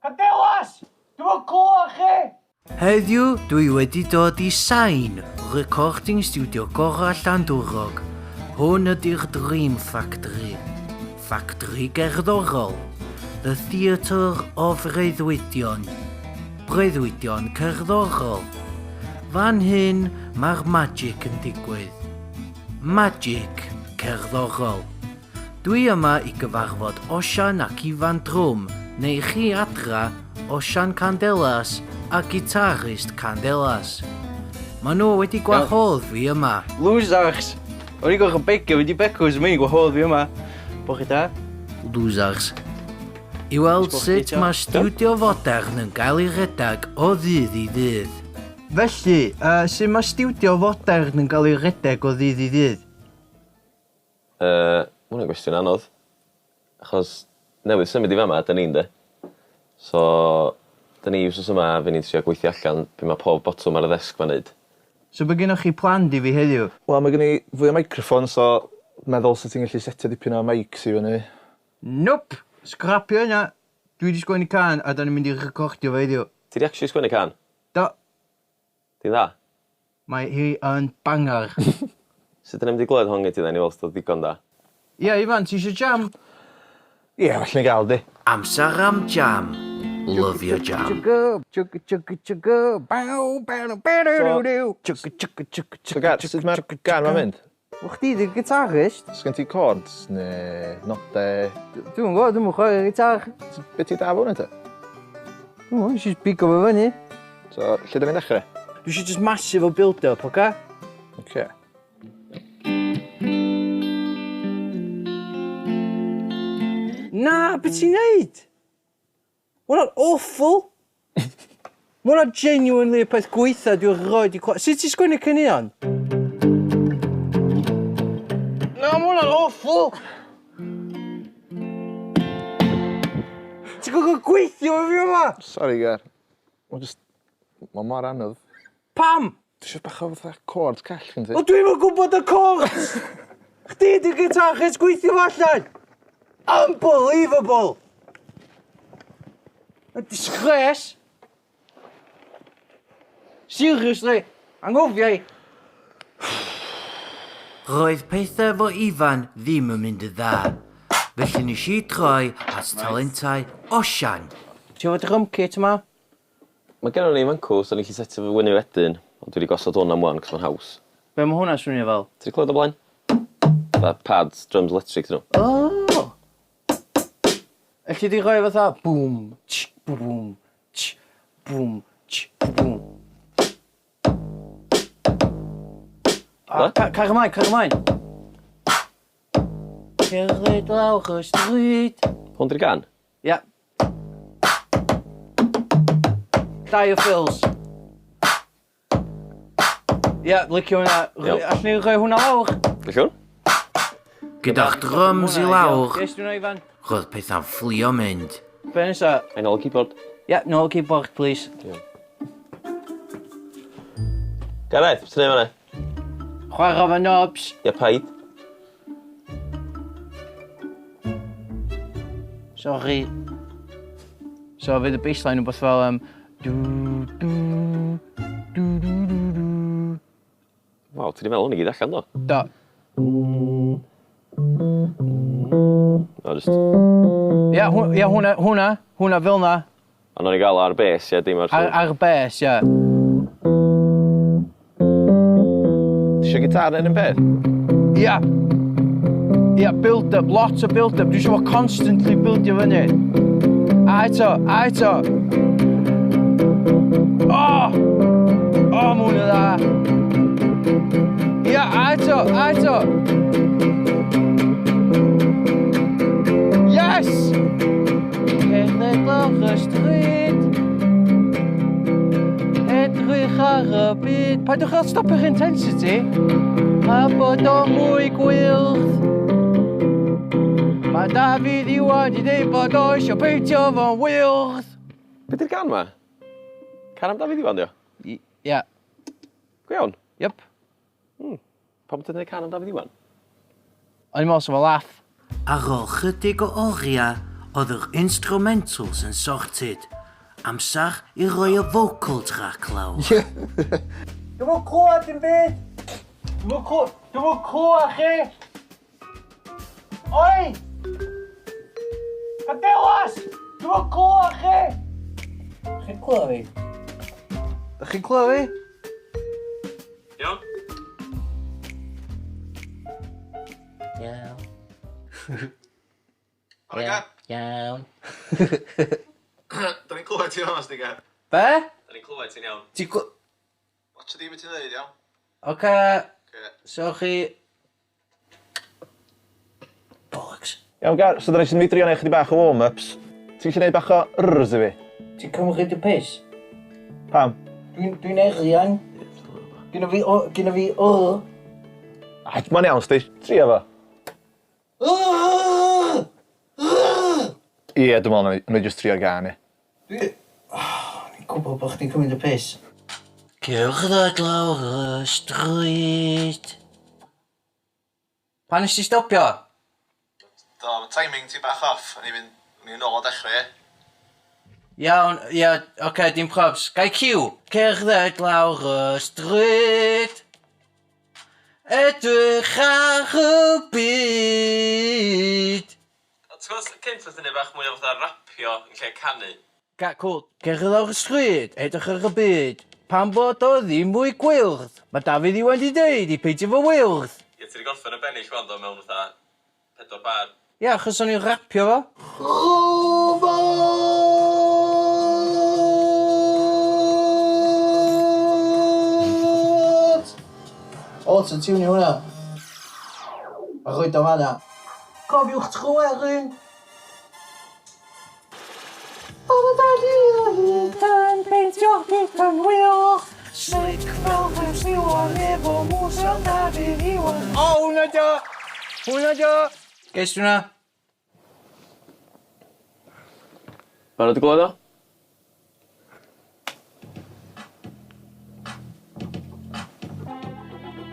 Cadelas! Dwi'n clywed chi! Heddiw, dwi wedi dod i sain, recording studio gorau Llandwrog. Hwn ydy'r Dream Factory. Factory gerddorol. The Theatre of Breuddwydion. Breuddwydion cerddorol. Fan hyn, mae'r magic yn digwydd. Magic cerddorol. Dwi yma i gyfarfod Osian ac Ifan Drwm, neu chi adra Osian Candelas a gitarist Candelas. Maen nhw wedi gwahodd fi yma. Losers! O'n i'n gwrdd yn begio wedi becws yn mynd i gwahodd fi yma. Bo chi da? Losers. I weld sut mae studio fodern yn cael ei redag o ddydd i ddydd. Felly, sut mae studio fodern yn cael ei redeg o ddydd i ddydd? Hwna'n gwestiwn anodd. Achos newydd symud i fama, da ni'n de. So, da ni wrth yma, fe ni'n trio gweithio allan pe mae pob botwm ar y ddesg ma'n neud. So mae gennych chi plan di fi heddiw? Wel, mae gen i fwy o microffon, so meddwl sut ti'n gallu setio dipyn o mics i fyny. Nope! Scrapio yna. Dwi wedi sgwennu can a da ni'n mynd i recordio fe heddiw. Ti di actually sgwennu can? Do. Ti'n dda? Mae hi yn bangar. Sut da ni'n mynd i glywed hongi ti dda, ni weld stod digon da? Ie, Ifan, ti eisiau jam? Ie, falle ni gael di. Amser am jam. Lyfio jam. Chugga, chugga, chugga, bow, bow, bow, bow, bow, chugga, chugga, chugga, So, sut mae'r gan ma'n mynd? O chdi di'r gitarist? Sgen ti chords, neu nodau? Dwi'n gwybod, dwi'n chwarae gitar. Be ti da fwn ydy? Dwi'n gwybod, eisiau bigo fe fyny. So, lle da ni'n dechrau? Dwi eisiau just massive o build-up, oce? Oce. Na, beth ti'n neud? Hwna'n awful. Hwna'n genuinely y peth gweitha dwi'n rhoi di clywed. Sut ti'n sgwennu cynnion? Na, hwna'n awful. Ti'n gwybod gweithio fe fi yma? Sorry, Gar. Mae mor anodd. Pam? Dwi eisiau bach o fatha chords call, gen ti? O dwi'n yn gwybod y chords! Chdi di'r gitarist gweithio fo allan! Unbelievable! A disgrace! Seriously, anghofiau! Roedd pethau fo Ifan ddim yn mynd y dda. Felly nes i troi at talentau Osian. Ti'n fod drum kit yma? Mae gennym ni mancw, so ni'n gallu setio fy wyni wedyn. Ond dwi wedi gosod hwn am wan, cos mae'n haws. Be mae hwnna swnio fel? Ti wedi clywed o blaen? Fa pads, drums electric, dyn nhw. Oh! Elli di rhoi fatha boom, tch, boom, tch, boom, tch, boom. Car ymlaen, car ymlaen. Cerdded lawr y stryd. Hwn di'r gan? Ia. Dau o ffils. Ia, licio hwnna. Allwn ni rhoi hwnna lawr? Gallwn? Gyda'ch drums i lawr, Yes, dwi'n ei fan. roedd pethau'n fflio mynd. Be nesa? Ein ôl keyboard. Ia, nôl keyboard, please. Gareth, beth ti'n neud fan'na? Chwarae fy knobs. Ia, paid. Sorry. So, fydd y baseline yn beth fel... Waw, ti di meddwl hwn i gyd allan, do? Do. No, just... Ia, hwnna fel na. A nhw'n i gael ar bes, ia, dim ar... Ar bes, ia. Ti eisiau gitar yn un peth? Ia. Ia, build-up, lots o build-up. Dwi eisiau fo constantly buildio fyny. A eto, a eto. O! O, ma hwnna dda. Ia, a eto, a eto. Yes! Cerdded lawr y stryd. Edrych ar y byd. Paidwch ar stop eich intensity. A bod o mwy gwyllt. Mae David Iwan i ddeud bod o eisiau peintio fo'n wyllt. Be di'r gan ma? Can am Dafydd Iwan, dio? Ia. Go iawn. Yep. Pam ti'n neud can am Dafydd Iwan? O'n i'n meddwl sef o laff. Ar ôl chydig o oriau, oedd yr instrumentals yn sorted amser i roi y vocal track lawr. Dwi'n mwyn clywed dim byd! Dwi'n mwyn clywed chi! Oi! Cadelas! Dwi'n mwyn clywed chi! Chi'n clywed fi? Ydych chi'n clywed fi? Iawn? Iawn. Iawn. Da ni'n clywed ti hwnna, Stiga. Be? Da ni'n clywed ti'n iawn. Ti'n clywed? Watch di beth ti'n dweud, iawn? Oce, Oce. so chi... Bollocks. Iawn, Gar, so da ni sy'n mynd i drio neud chydig bach o warm-ups. Ti'n gallu neud bach o rrrs i fi? Ti'n cymryd y piss? Pam? Dwi'n erian. Gynna fi o. Mae'n iawn, Sti. Tria fo. Ie, dwi'n meddwl, nhw'n just trio gan i. Ni'n gwybod bod chdi'n cymryd y piss. Cerdded lawr y stryd. Pan nes ti stopio? Do, mae timing ti bach off. O'n i'n nôl o dechrau, Iawn, ia, oce, dim probs. Gai Q. Cerdded lawr y stryd. Edrych ar y byd. Ti'n gwybod, cynt oedd yn ei bach mwy o fatha rapio yn lle canu. Cool. Cerdded lawr y stryd, edrych ar y byd. Pan bod o ddim mwy gwyrdd. Mae Dafydd Iwan di deud i peidio fo wyrdd. Ie, ti wedi gorffen y bennill wan do mewn fatha 4 bar. Ia, achos o'n i'n rapio fo. O, ti'n tiwnio hwnna. A rhaid o fanna. Cofiwch trwy'n. Oedd y dali o hyd yn peintio hyd yn wylch. Slick fel fes Iwan efo mwys fel Dafydd Iwan. O, hwnna dio! Hwnna dio! Ges ti hwnna? Barod i glywed o?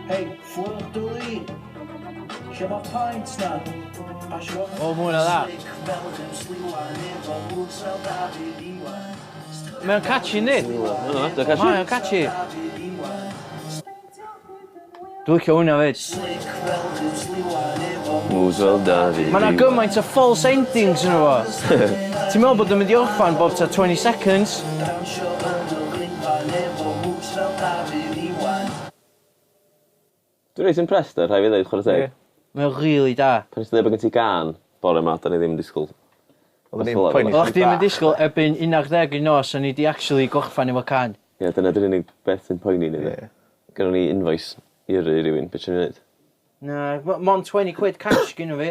Hey, ffwrdd dwy. Lle mae'r paint na? O, mwy na dda. Mae'n catchy, nid? Dwi'n cael Mae'n catchy. Dwi'n licio hwnna fyd. Mwys fel David. Mae yna gymaint o false endings yn fo. Ti'n meddwl bod yn mynd i orffan bob ta 20 seconds? Dwi'n reit impressed ar rhai fi ddeud chwarae teg. Mae'n really da. Pan ysdi dweud bod gen ti gan bore yma, da ni ddim yn disgwyl. Oedden ni'n poeni Oeddech chydig chdi'n mynd bach. disgwyl erbyn 11 i nos, o'n i di actually gorffan efo can. Ie, dyna dy'r unig beth sy'n poeni ni. Ie. Gynnon ni invoice i rywun, beth sy'n ei wneud? Na, mon 20 quid cash gynnu fi.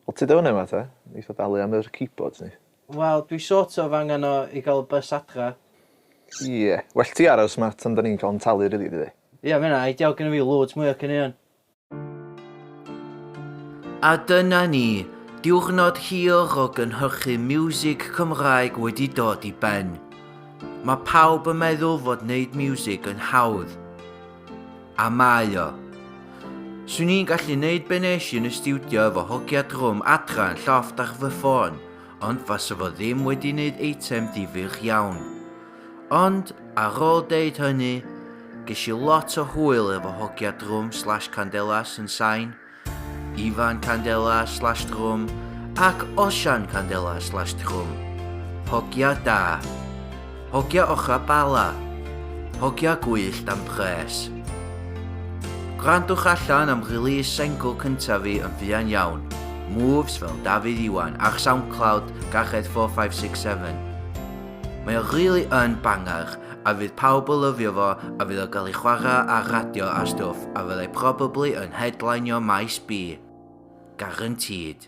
Wel, ti dweud yma, te? Neith o dalu am yr keyboards ni. Wel, dwi sort of angen o i gael bus adra. Ie. Well, ti aros ma, tan da ni'n cael yn talu rydw i, dydi? Ie, mae yna, ideal gynnu fi loads mwy o cynnion. A dyna ni, diwrnod hir o gynhyrchu miwsig Cymraeg wedi dod i ben. Mae pawb yn meddwl fod wneud miwsig yn hawdd. A mae o. Swn i'n gallu wneud be nes i yn y stiwdio efo hogia drwm adra yn llofft ar fy ffôn, ond fasa fo ddim wedi wneud eitem difyr iawn. Ond, ar ôl deud hynny, ges i lot o hwyl efo hogia drwm / Candelas yn sain, Ifan Candela/drwm ac Osian Candela/drwm. Hogia da. Hogia ochr bala. Hogia gwyllt am pres. Gwrandwch allan am release single cyntaf fi yn fuan iawn. Moves fel Dafydd Iwan ar SoundCloud Gareth 4567. Mae o really yn banger a fydd pawb o lyfio fo a fydd o gael ei chwarae ar radio a stwff a fyddai probably yn headlineio maes B. Guaranteed.